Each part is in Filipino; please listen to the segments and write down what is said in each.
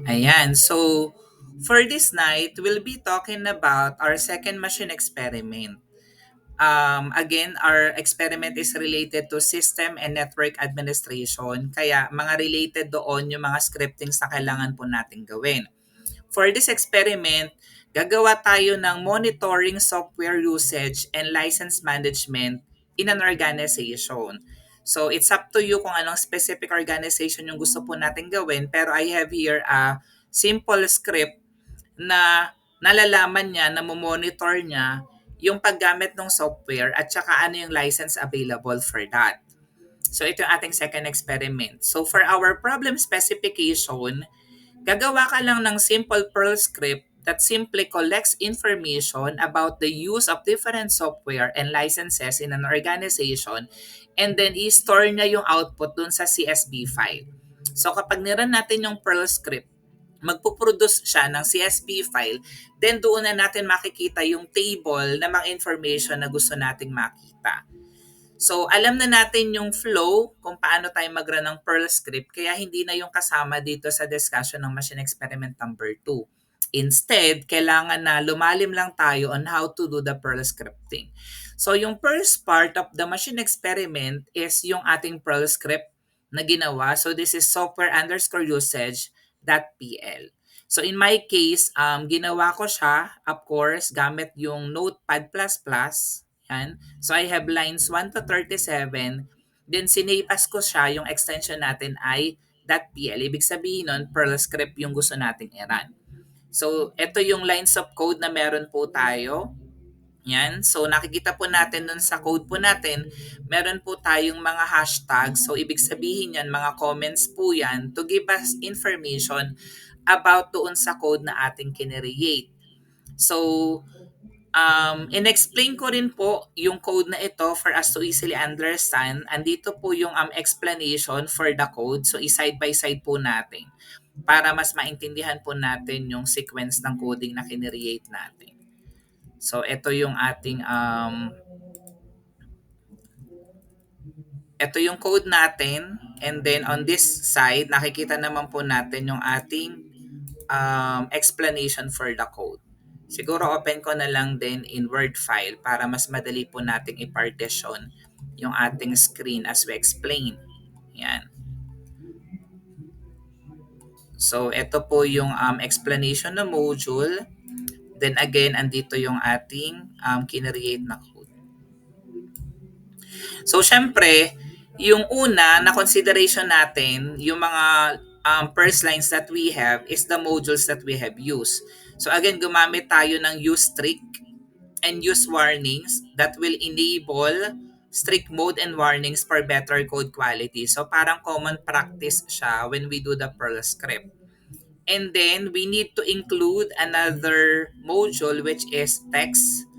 Ayan. So, for this night, we'll be talking about our second machine experiment. Again, our experiment is related to system and network administration. Kaya mga related doon yung mga scriptings na kailangan po natin gawin. For this experiment, gagawa tayo ng monitoring software usage and license management in an organization. So it's up to you kung anong specific organization yung gusto po natin gawin. Pero I have here a simple script na nalalaman niya, na monitor niya yung paggamit ng software at saka ano yung license available for that. So ito yung ating second experiment. So for our problem specification, gagawa ka lang ng simple Perl script that simply collects information about the use of different software and licenses in an organization, and then i-store niya yung output dun sa CSV file. So kapag niran natin yung Perl script, magpuproduce siya ng CSV file, then doon na natin makikita yung table na mga information na gusto nating makita. So, alam na natin yung flow kung paano tayo mag-run ng Perl script, kaya hindi na yung kasama dito sa discussion ng machine experiment number 2. Instead, kailangan na lumalim lang tayo on how to do the Perl scripting. So, yung first part of the machine experiment is yung ating Perl script na ginawa. So, this is software underscore usage.pl. So, in my case, ginawa ko siya, of course, gamit yung Notepad++. Yan. So I have lines 1 to 37. Then sinipas ko siya, yung extension natin ay .pl. Ibig sabihin nun, Perl script yung gusto nating i-run. So ito yung lines of code na meron po tayo. Yan. So nakikita po natin dun sa code po natin, meron po tayong mga hashtags. So ibig sabihin yan, mga comments po yan to give us information about doon sa code na ating kinereate. So in-explain ko rin po yung code na ito for us to easily understand. Andito po yung explanation for the code. So, i-side by side po natin para mas maintindihan po natin yung sequence ng coding na kinreate natin. So, ito yung code natin. And then, on this side, nakikita naman po natin yung ating explanation for the code. Siguro open ko na lang din in Word file para mas madali po nating i-partition yung ating screen as we explain. Yan. So, ito po yung explanation ng module. Then again, andito yung ating kinreate na code. So, syempre, yung una na consideration natin, yung mga first lines that we have is the modules that we have used. So, again, gumamit tayo ng use strict and use warnings that will enable strict mode and warnings for better code quality. So, parang common practice siya when we do the Perl script. And then, we need to include another module which is text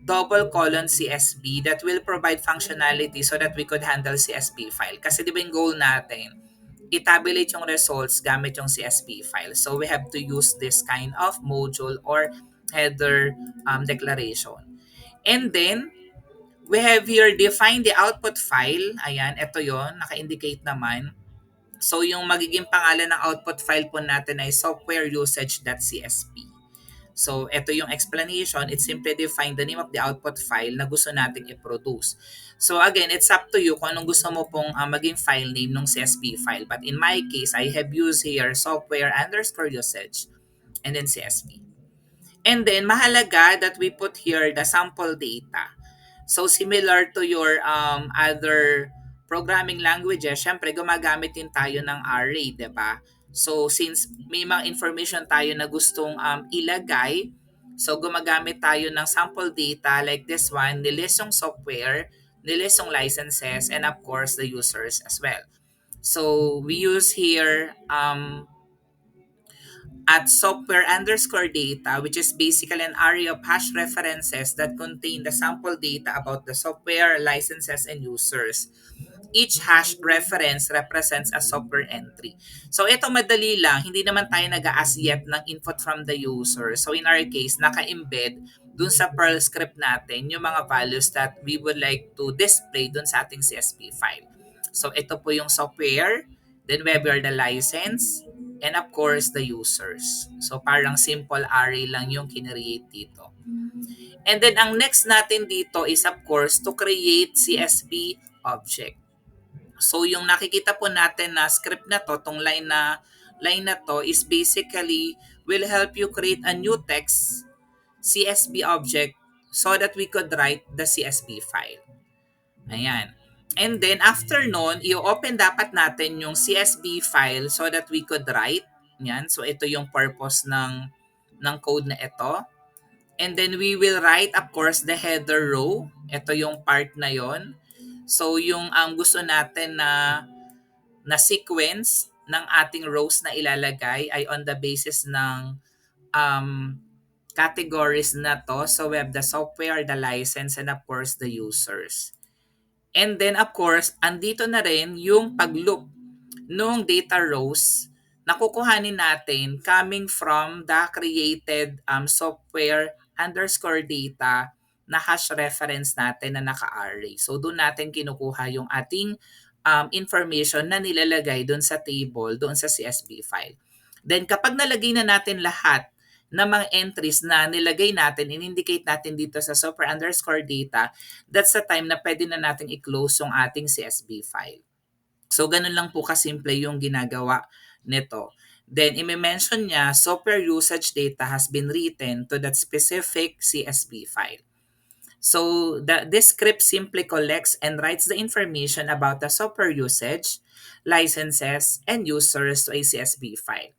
:CSV that will provide functionality so that we could handle CSV file. Kasi di ba yung goal natin, i-tabulate yung results gamit yung CSV file. So we have to use this kind of module or header declaration. And then, we have here define the output file. Ayan, ito yon, naka-indicate naman. So yung magiging pangalan ng output file po natin ay softwareusage.csv. So, ito yung explanation. It simply define the name of the output file na gusto nating i-produce. So, again, it's up to you kung anong gusto mo pong maging file name ng CSV file. But in my case, I have used here software underscore usage and then CSV. And then, mahalaga that we put here the sample data. So, similar to your other programming languages, syempre, gumagamit din tayo ng array, di ba? So, since may mga information tayo na gustong ilagay, so gumagamit tayo ng sample data like this one, nilist yung software, nilist yung licenses, and of course, the users as well. So, we use here at software underscore data, which is basically an array of hash references that contain the sample data about the software, licenses, and users. Each hash reference represents a software entry. So ito madali lang, hindi naman tayo nag-a-ask yet ng input from the user. So in our case, naka-embed dun sa Perl script natin yung mga values that we would like to display dun sa ating CSV file. So ito po yung software, then we have the license, and of course the users. So parang simple array lang yung kinreate dito. And then ang next natin dito is of course to create CSV object. So yung nakikita po natin na script na to, tong line na to is basically will help you create a new text CSV object so that we could write the CSV file. Ayan. And then after nun, i-open dapat natin yung CSV file so that we could write. Yan. So ito yung purpose ng code na ito. And then we will write of course the header row. Ito yung part na yon. So yung gusto natin na sequence ng ating rows na ilalagay ay on the basis ng um, categories na to. So we have the software, the license, and of course the users. And then of course, andito na rin yung pag-loop nung data rows na kukuhanin natin coming from the created software underscore data na hash reference natin na naka-array. So doon natin kinukuha yung ating information na nilalagay doon sa table, doon sa CSV file. Then kapag nalagay na natin lahat ng mga entries na nilagay natin, in-indicate natin dito sa software underscore data, that's the time na pwede na natin i-close yung ating CSV file. So, ganun lang po kasimple yung ginagawa nito. Then, i-mention niya, software usage data has been written to that specific CSV file. So, this script simply collects and writes the information about the software usage, licenses, and users to a CSV file.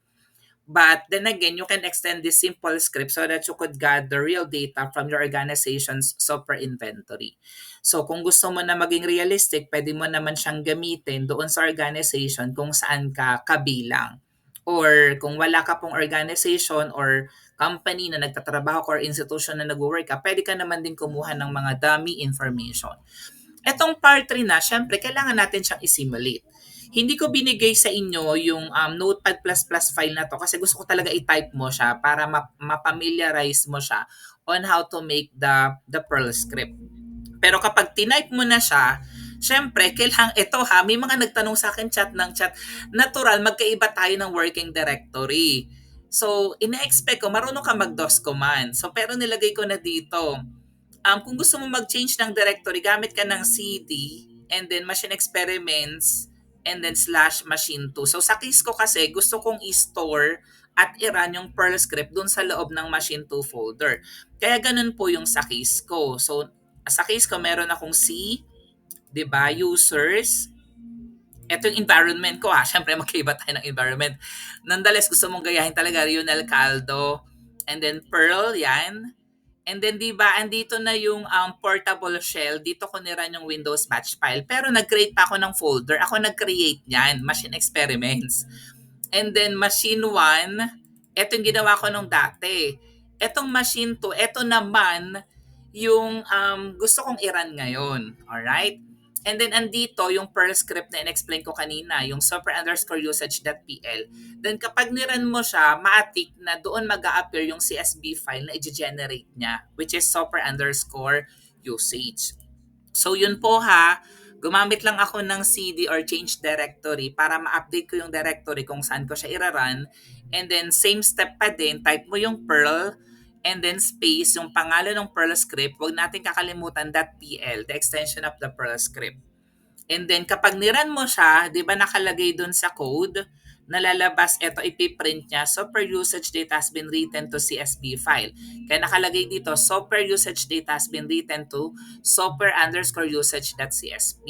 But then again, you can extend this simple script so that you could gather real data from your organization's software inventory. So kung gusto mo na maging realistic, pwede mo naman siyang gamitin doon sa organization kung saan ka kabilang. Or kung wala ka pong organization or company na nagtatrabaho ka or institution na nag-work ka, pwede ka naman din kumuha ng mga dummy information. Etong part 3 na, syempre, kailangan natin siyang i-simulate. Hindi ko binigay sa inyo yung Notepad++ file na to kasi gusto ko talaga i-type mo siya para mapamiliarize mo siya on how to make the Perl script. Pero kapag tinype mo na siya, syempre, kailangan ito ha, may mga nagtanong sa akin chat ng chat, natural, magkaiba tayo ng working directory. So, ina-expect ko, marunong ka mag-DOS command. So, pero nilagay ko na dito, kung gusto mo mag-change ng directory, gamit ka ng cd and then machine experiments and then /machine2. So sa case ko kasi, gusto kong i-store at i-run yung Perl script dun sa loob ng machine2 folder. Kaya ganun po yung sa case ko. So sa case ko, meron akong C, 'di ba, users. Ito yung environment ko ha. Siyempre magkaiba tayo ng environment. Nonetheless, gusto mong gayahin talaga Lionel Caldo. And then Perl, yan. And then 'di ba andito na yung portable shell, dito ko niran yung Windows batch file. Pero nag-create pa ako ng folder. Ako nag-create niyan, machine experiments. And then machine 1, ito yung ginawa ko nung dati. Etong machine 2, ito naman yung gusto kong i-run ngayon. Alright? And then andito yung Perl script na in-explain ko kanina, yung software underscore usage.pl. Then kapag niran mo siya, maatik na doon mag-a-appear yung CSV file na i-generate niya, which is software underscore usage. So yun po ha, gumamit lang ako ng CD or change directory para ma-update ko yung directory kung saan ko siya ira-run. And then same step pa din, type mo yung Perl and then space yung pangalan ng Perl script. Huwag natin kakalimutan .pl, the extension of the Perl script. And then kapag niran mo siya, 'di ba nakalagay doon sa code, nalalabas ito ipiprint niya, software usage data has been written to CSV file. Kaya nakalagay dito, software usage data has been written to software underscore usage.csv.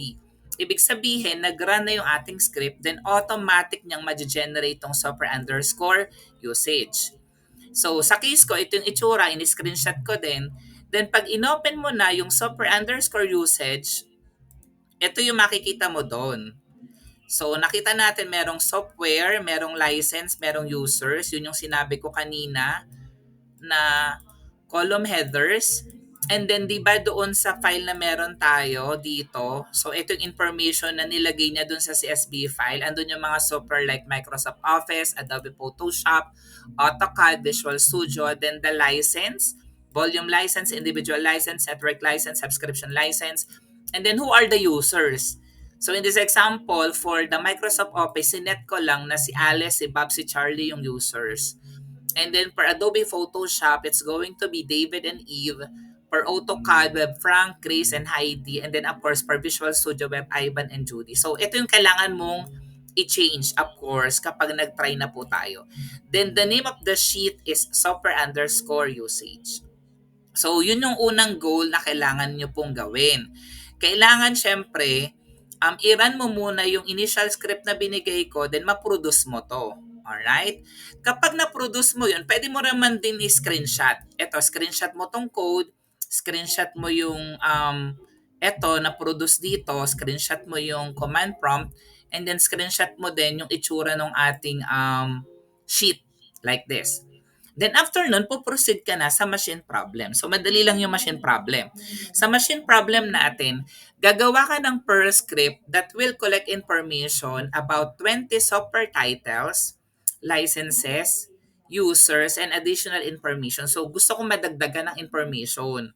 Ibig sabihin, nag-run na yung ating script, then automatic niyang ma-generate tong software underscore usage. So, sa case ko, ito yung itsura, in-screenshot ko din. Then, pag inopen mo na yung software underscore usage, ito yung makikita mo doon. So, nakita natin merong software, merong license, merong users. Yun yung sinabi ko kanina na column headers. And then, di ba doon sa file na meron tayo dito, so ito yung information na nilagay niya doon sa CSV file. Andun yung mga software like Microsoft Office, Adobe Photoshop, AutoCAD, Visual Studio, then the license, volume license, individual license, network license, subscription license, and then who are the users? So in this example, for the Microsoft Office, sinet ko lang na si Alice, si Bob, si Charlie yung users. And then for Adobe Photoshop, it's going to be David and Eve. For AutoCAD, we have Frank, Chris, and Heidi. And then of course, for Visual Studio, we have Ivan and Judy. So ito yung kailangan mong i-change, of course, kapag nag-try na po tayo. Then the name of the sheet is software underscore usage. So, yun yung unang goal na kailangan nyo pong gawin. Kailangan syempre, i-run mo muna yung initial script na binigay ko, then ma-produce mo to. Alright? Kapag na-produce mo yun, pwede mo naman din i-screenshot. Ito, screenshot mo tong code, screenshot mo yung eto na-produce dito, screenshot mo yung command prompt, and then screenshot mo din yung itsura ng ating sheet like this. Then after nun, po-proceed ka na sa machine problem. So madali lang yung machine problem. Sa machine problem natin, gagawa ka ng Perl script that will collect information about 20 software titles, licenses, users, and additional information. So gusto ko madagdagan ng information.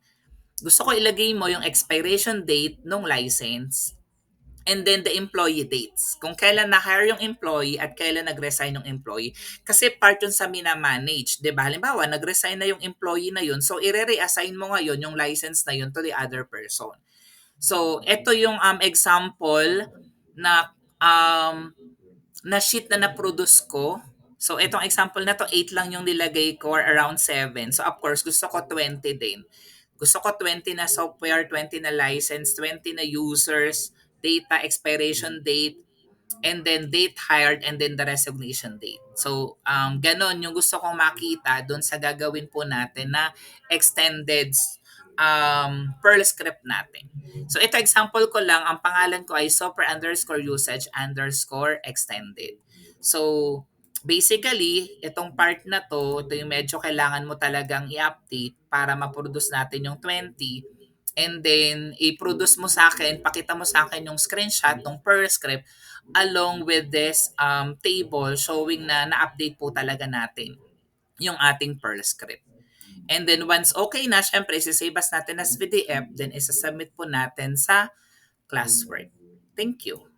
Gusto ko ilagay mo yung expiration date ng license, and then the employee dates. Kung kailan na-hire yung employee at kailan nag-resign yung employee. Kasi part yun sa mina-manage. Diba? Halimbawa, nag-resign na yung employee na yun. So, i-reassign mo ngayon yung license na yun to the other person. So, ito yung example na sheet na na-produce ko. So, itong example na to, 8 lang yung nilagay ko or around 7. So, of course, gusto ko 20 din. Gusto ko 20 na software, 20 na license, 20 na users, data expiration date, and then date hired, and then the resignation date. So, ganon yung gusto kong makita doon sa gagawin po natin na extended Perl script natin. So, ito example ko lang, ang pangalan ko ay software underscore usage underscore extended. So, basically, itong part na to, ito yung medyo kailangan mo talagang i-update para ma-produce natin yung 20. And then, i-produce mo sa akin, pakita mo sa akin yung screenshot ng Perl script along with this table showing na na-update po talaga natin yung ating Perl script. And then once okay na, syempre, isisave as natin as PDF, then isasubmit po natin sa classwork. Thank you.